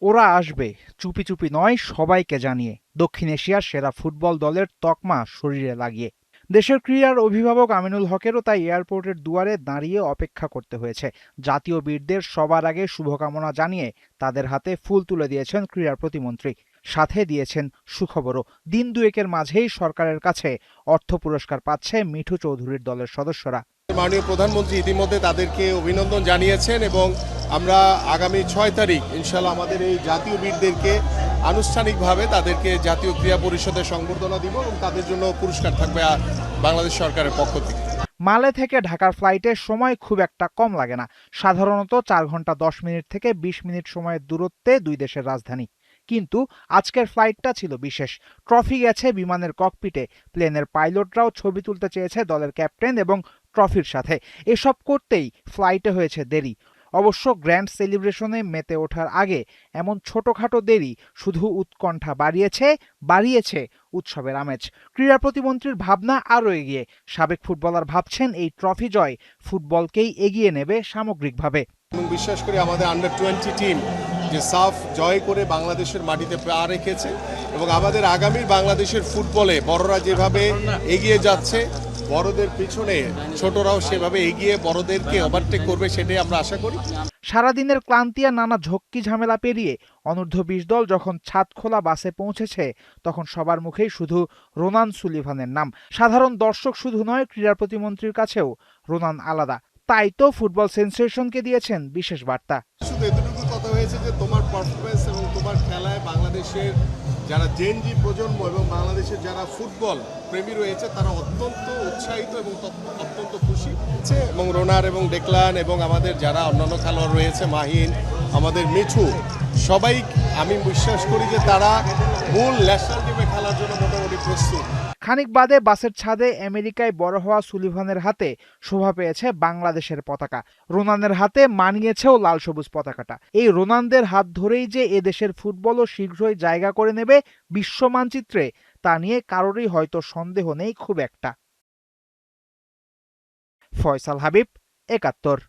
ওরা আসবে, চুপি চুপি নয়, সবাইকে জানিয়ে। দক্ষিণ এশিয়ার সেরা ফুটবল দলের তকমা শরীরে লাগিয়ে। দেশের ক্রীড়ার অভিভাবক আমিনুল হকেরও তাই এয়ারপোর্টের দুয়ারে দাঁড়িয়ে অপেক্ষা করতে হয়েছে। জাতীয় বীরদের সবার আগে শুভকামনা জানিয়ে তাদের হাতে ফুল তুলে দিয়েছেন ক্রীড়া প্রতিমন্ত্রী। সাথে দিয়েছেন সুখবরও। দিন দুয়েকের মাঝেই সরকারের কাছে অর্থ পুরস্কার পাচ্ছে মিঠু চৌধুরীর দলের সদস্যরা। মাননীয় প্রধানমন্ত্রী ইতিমধ্যে তাদেরকে অভিনন্দন জানিয়েছেন এবং আমরা আগামী 6 তারিখ ইনশাল্লাহ আমাদের এই জাতীয় বীরদেরকে আনুষ্ঠানিকভাবে তাদেরকে জাতীয় ক্রীড়া পরিষদের সংবর্ধনা দিব এবং তাদের জন্য পুরস্কার থাকবে বাংলাদেশ সরকারের পক্ষ থেকে। মালে থেকে ঢাকার ফ্লাইটের সময় খুব একটা কম লাগে না। সাধারণত 4 ঘন্টা 10 মিনিট থেকে 20 মিনিট সময়ের দূরত্বে দুই দেশের রাজধানী। কিন্তু আজকের ফ্লাইটটা ছিল বিশেষ। ট্রফি গেছে বিমানের ককপিটে। প্লেনের পাইলটরাও ছবি তুলতে চেয়েছে দলের ক্যাপ্টেন এবং ট্রফির সাথে। এসব করতেই ফ্লাইটে হয়েছে দেরি। অবশ্য গ্র্যান্ড সেলিব্রেশনে মেতে ওঠার আগে এমন ছোটখাটো দেরি শুধু উৎকণ্ঠা বাড়িয়েছে উৎসবের আমেজ। ক্রীড়া প্রতিমন্ত্রীর ভাবনা আরও এগিয়ে। সাবেক ফুটবলার ভাবছেন এই ট্রফি জয় ফুটবলকেই এগিয়ে নেবে সামগ্রিকভাবে। এবং বিশ্বাস করি আমাদের আন্ডার-20 টিম যে সাফ জয় করে বাংলাদেশের মাটিতে পা রেখেছে এবং আমাদের আগামীর বাংলাদেশের ফুটবলে বড়রা যেভাবে এগিয়ে যাচ্ছে, বড়দের পিছনে ছোটরাও সেভাবে এগিয়ে বড়দেরকে ওভারটেক করবে, সেটাই আমরা আশা করি। সারাদিনের ক্লান্তি আর নানা ঝক্কি ঝামেলা পেরিয়ে অনূর্ধ্ব-20 দল যখন ছাদখোলা বাসে পৌঁছেছে, তখন সবার মুখেই শুধু রোনান সুলিভানের নাম। সাধারণ দর্শক শুধু নয়, ক্রীড়া প্রতিমন্ত্রীর কাছেও রোনান আলাদা। তাই তো ফুটবল সেন্সেশনকে দিয়েছেন বিশেষ বার্তা। শুধু এতটুকু কথা হয়েছে যে তোমার পারফরমেন্স এবং তোমার খেলায় বাংলাদেশের যারা জেনজি প্রজন্ম এবং বাংলাদেশের যারা ফুটবল প্রেমী রয়েছে তারা অত্যন্ত উৎসাহিত এবং অত্যন্ত খুশি হচ্ছে। এবং রোনার এবং ডেকলান এবং আমাদের যারা অন্যান্য খেলোয়াড় রয়েছে, মাহিন, আমাদের মিঠু, সবাই আমি বিশ্বাস করি যে তারা মূল ন্যাশনাল টিমে খেলার জন্য মোটামুটি প্রস্তুত। খানিক বাদে বাসের ছাদে আমেরিকায় বড় হওয়া সুলিভানের হাতে শোভা পেয়েছে বাংলাদেশের পতাকা। রোনানের হাতে মানিয়েছেও লাল সবুজ পতাকাটা। এই রোনানদের হাত ধরেই যে এদেশের ফুটবলও শীঘ্রই জায়গা করে নেবে বিশ্ব মানচিত্রে, তা নিয়ে কারোরই হয়তো সন্দেহ নেই খুব একটা। ফয়সাল হাবিব, ৭১।